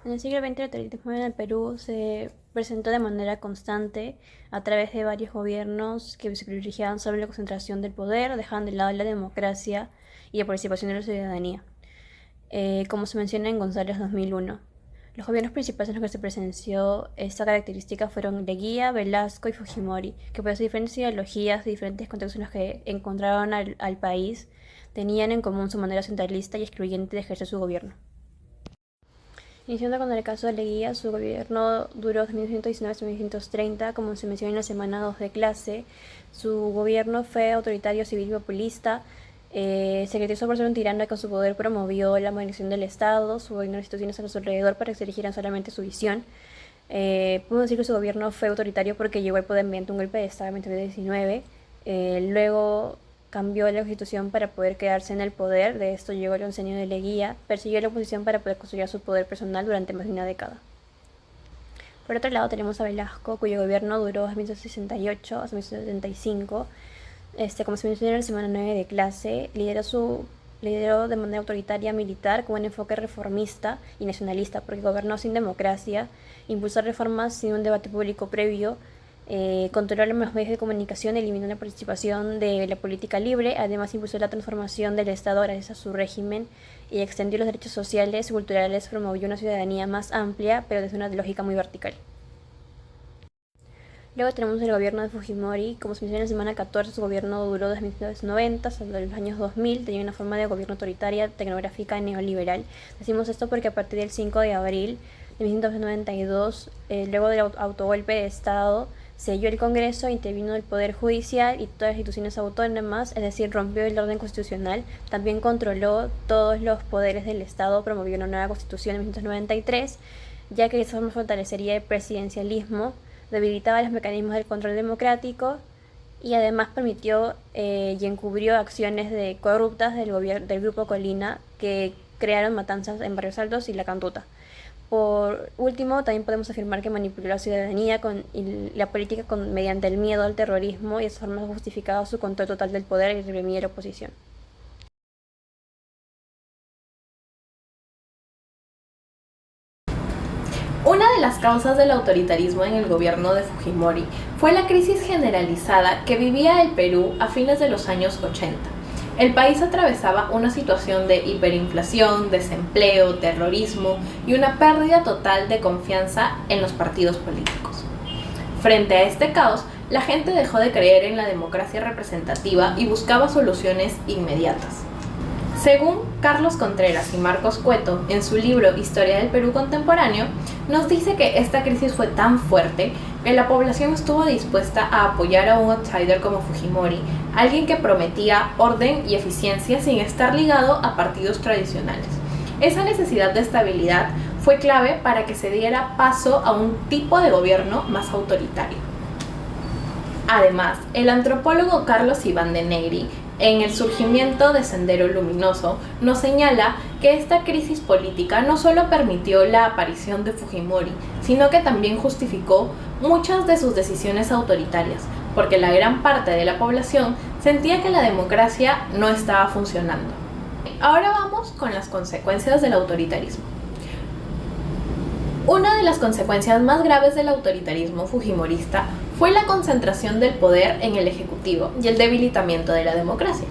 En el siglo XX, el autoritarismo en el Perú se presentó de manera constante a través de varios gobiernos que se privilegiaban sobre la concentración del poder, dejaban de lado la democracia y la participación de la ciudadanía, como se menciona en González 2001. Los gobiernos principales en los que se presenció esta característica fueron Leguía, Velasco y Fujimori, que por sus diferentes ideologías y diferentes contextos en los que encontraban al país, tenían en común su manera centralista y excluyente de ejercer su gobierno. Iniciando con el caso de Leguía, su gobierno duró de 1919 hasta 1930, como se menciona en la semana 2 de clase. Su gobierno fue autoritario, civil y populista. Se caracterizó por ser un tirano que con su poder promovió la modernización del Estado, subordinó las instituciones a su alrededor para que se eligieran solamente su visión. Podemos decir que su gobierno fue autoritario porque llegó al poder mediante un golpe de Estado en 1919. Luego cambió la constitución para poder quedarse en el poder. De esto llegó el oncenio de Leguía. Persiguió la oposición para poder construir su poder personal durante más de una década. Por otro lado tenemos a Velasco, cuyo gobierno duró desde 1968 hasta 1975. Como se mencionó en la semana 9 de clase, lideró de manera autoritaria militar con un enfoque reformista y nacionalista, porque gobernó sin democracia, impulsó reformas sin un debate público previo, controló los medios de comunicación, eliminó la participación de la política libre, además impulsó la transformación del Estado gracias a su régimen y extendió los derechos sociales y culturales, promovió una ciudadanía más amplia, pero desde una lógica muy vertical. Luego tenemos el gobierno de Fujimori. Como se menciona en la semana 14, su gobierno duró desde 1990 hasta los años 2000. Tenía una forma de gobierno autoritaria, tecnográfica y neoliberal. Decimos esto porque a partir del 5 de abril de 1992, luego del autogolpe de Estado, selló el Congreso, intervino el Poder Judicial y todas las instituciones autónomas, es decir, rompió el orden constitucional. También controló todos los poderes del Estado, promovió una nueva constitución en 1993, ya que de esa forma fortalecería el presidencialismo, debilitaba los mecanismos del control democrático y además permitió y encubrió acciones corruptas del grupo Colina, que crearon matanzas en Barrios Altos y La Cantuta. Por último, también podemos afirmar que manipuló la ciudadanía y la política mediante el miedo al terrorismo, y de esa forma justificaba su control total del poder y reprimía la oposición. Una de las causas del autoritarismo en el gobierno de Fujimori fue la crisis generalizada que vivía el Perú a fines de los años 80. El país atravesaba una situación de hiperinflación, desempleo, terrorismo y una pérdida total de confianza en los partidos políticos. Frente a este caos, la gente dejó de creer en la democracia representativa y buscaba soluciones inmediatas. Según Carlos Contreras y Marcos Cueto, en su libro Historia del Perú Contemporáneo, nos dice que esta crisis fue tan fuerte que la población estuvo dispuesta a apoyar a un outsider como Fujimori, alguien que prometía orden y eficiencia sin estar ligado a partidos tradicionales. Esa necesidad de estabilidad fue clave para que se diera paso a un tipo de gobierno más autoritario. Además, el antropólogo Carlos Iván de Negri, en El surgimiento de Sendero Luminoso, nos señala que esta crisis política no solo permitió la aparición de Fujimori, sino que también justificó muchas de sus decisiones autoritarias, porque la gran parte de la población sentía que la democracia no estaba funcionando. Ahora vamos con las consecuencias del autoritarismo. Una de las consecuencias más graves del autoritarismo fujimorista fue la concentración del poder en el Ejecutivo y el debilitamiento de la democracia.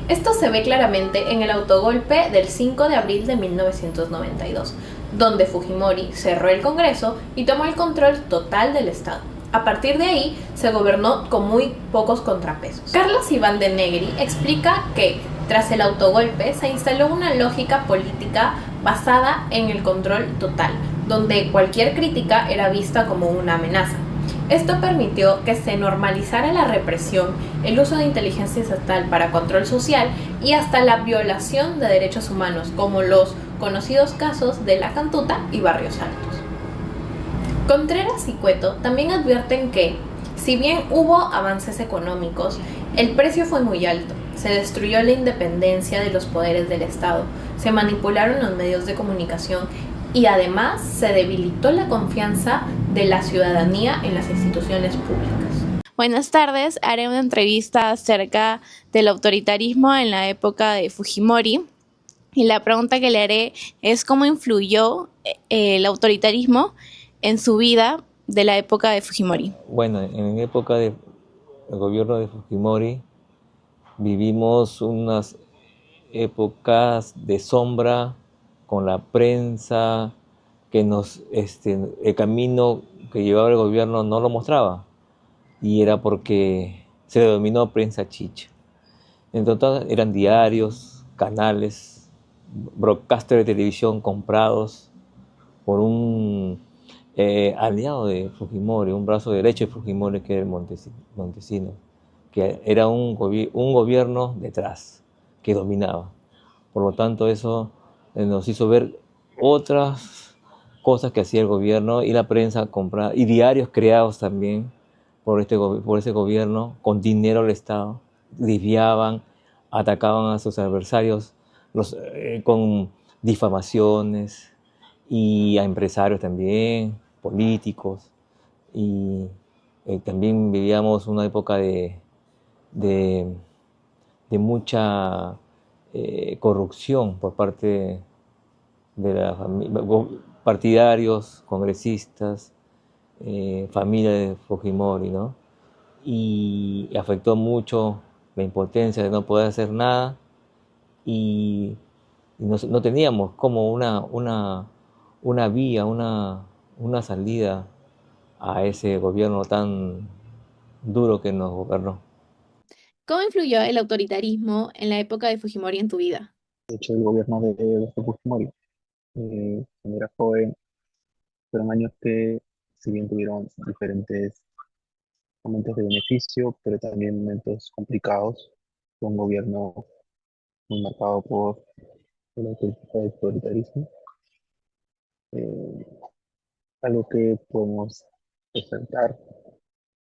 Esto se ve claramente en el autogolpe del 5 de abril de 1992, donde Fujimori cerró el Congreso y tomó el control total del Estado. A partir de ahí, se gobernó con muy pocos contrapesos. Carlos Iván de Negri explica que, tras el autogolpe, se instaló una lógica política basada en el control total, donde cualquier crítica era vista como una amenaza. Esto permitió que se normalizara la represión, el uso de inteligencia estatal para control social y hasta la violación de derechos humanos, como los conocidos casos de La Cantuta y Barrios Altos. Contreras y Cueto también advierten que, si bien hubo avances económicos, el precio fue muy alto. Se destruyó la independencia de los poderes del Estado, se manipularon los medios de comunicación y además se debilitó la confianza de la ciudadanía en las instituciones públicas. Buenas tardes, haré una entrevista acerca del autoritarismo en la época de Fujimori y la pregunta que le haré es cómo influyó el autoritarismo en su vida de la época de Fujimori? Bueno, en época del gobierno de Fujimori vivimos unas épocas de sombra con la prensa que el camino que llevaba el gobierno no lo mostraba y era porque se denominó prensa chicha. En total eran diarios, canales, broadcasters de televisión comprados por un aliado de Fujimori, un brazo derecho de Fujimori que era el Montesino, que era un gobierno detrás, que dominaba. Por lo tanto, eso nos hizo ver otras cosas que hacía el gobierno y la prensa comprada, y diarios creados también por ese gobierno, con dinero del Estado, desviaban, atacaban a sus adversarios con difamaciones y a empresarios también, políticos. Y también vivíamos una época de, de mucha corrupción por parte de la partidarios, congresistas, familia de Fujimori, ¿no? Y afectó mucho la impotencia de no poder hacer nada y no teníamos como una vía, una salida a ese gobierno tan duro que nos gobernó. ¿Cómo influyó el autoritarismo en la época de Fujimori en tu vida? De hecho, el gobierno de Fujimori, cuando era joven, fueron años que, si bien tuvieron diferentes momentos de beneficio, pero también momentos complicados, fue un gobierno muy marcado por el autoritarismo, eh, algo que podemos resaltar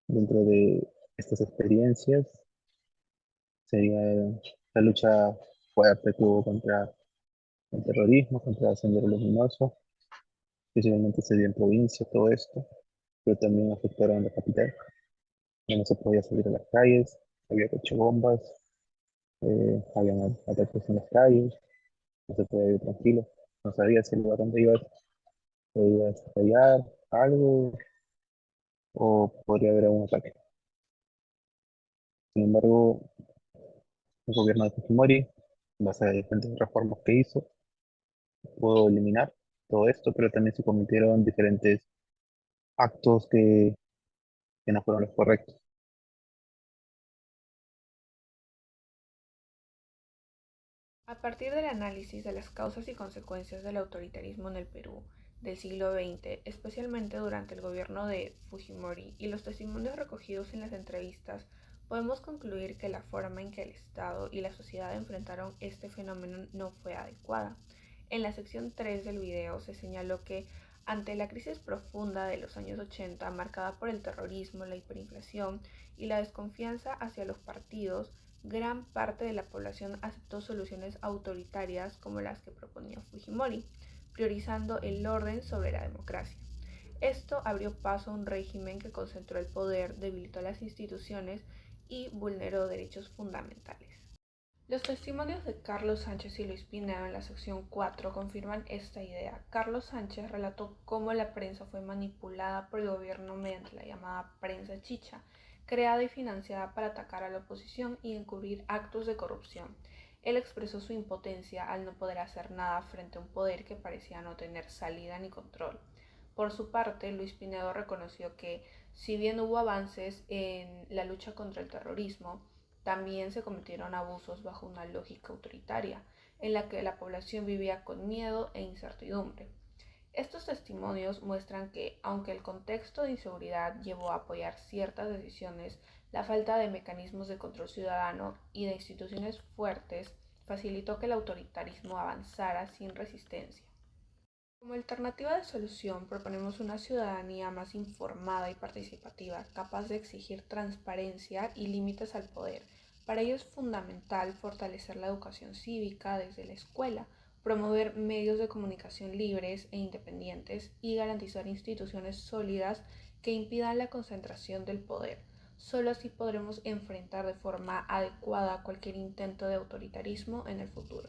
dentro de estas experiencias sería la lucha fuerte que hubo contra el terrorismo, contra el Sendero Luminoso, principalmente se dio en provincia todo esto, pero también afectaron a la capital. Ya no se podía salir a las calles, había cochebombas, había ataques en las calles, no se podía ir tranquilo, no sabía si el lugar donde ibas podía estallar algo o podría haber algún ataque. Sin embargo, el gobierno de Fujimori, en base a diferentes reformas que hizo, pudo eliminar todo esto, pero también se cometieron diferentes actos que no fueron los correctos. A partir del análisis de las causas y consecuencias del autoritarismo en el Perú del siglo XX, especialmente durante el gobierno de Fujimori, y los testimonios recogidos en las entrevistas, podemos concluir que la forma en que el Estado y la sociedad enfrentaron este fenómeno no fue adecuada. En la sección 3 del video se señaló que ante la crisis profunda de los años 80, marcada por el terrorismo, la hiperinflación y la desconfianza hacia los partidos, gran parte de la población aceptó soluciones autoritarias como las que proponía Fujimori, priorizando el orden sobre la democracia. Esto abrió paso a un régimen que concentró el poder, debilitó las instituciones y vulneró derechos fundamentales. Los testimonios de Carlos Sánchez y Luis Pinedo en la sección 4 confirman esta idea. Carlos Sánchez relató cómo la prensa fue manipulada por el gobierno mediante la llamada prensa chicha, creada y financiada para atacar a la oposición y encubrir actos de corrupción. Él expresó su impotencia al no poder hacer nada frente a un poder que parecía no tener salida ni control. Por su parte, Luis Pinedo reconoció que, si bien hubo avances en la lucha contra el terrorismo, también se cometieron abusos bajo una lógica autoritaria, en la que la población vivía con miedo e incertidumbre. Estos testimonios muestran que, aunque el contexto de inseguridad llevó a apoyar ciertas decisiones, la falta de mecanismos de control ciudadano y de instituciones fuertes facilitó que el autoritarismo avanzara sin resistencia. Como alternativa de solución, proponemos una ciudadanía más informada y participativa, capaz de exigir transparencia y límites al poder. Para ello es fundamental fortalecer la educación cívica desde la escuela, promover medios de comunicación libres e independientes y garantizar instituciones sólidas que impidan la concentración del poder. Solo así podremos enfrentar de forma adecuada cualquier intento de autoritarismo en el futuro.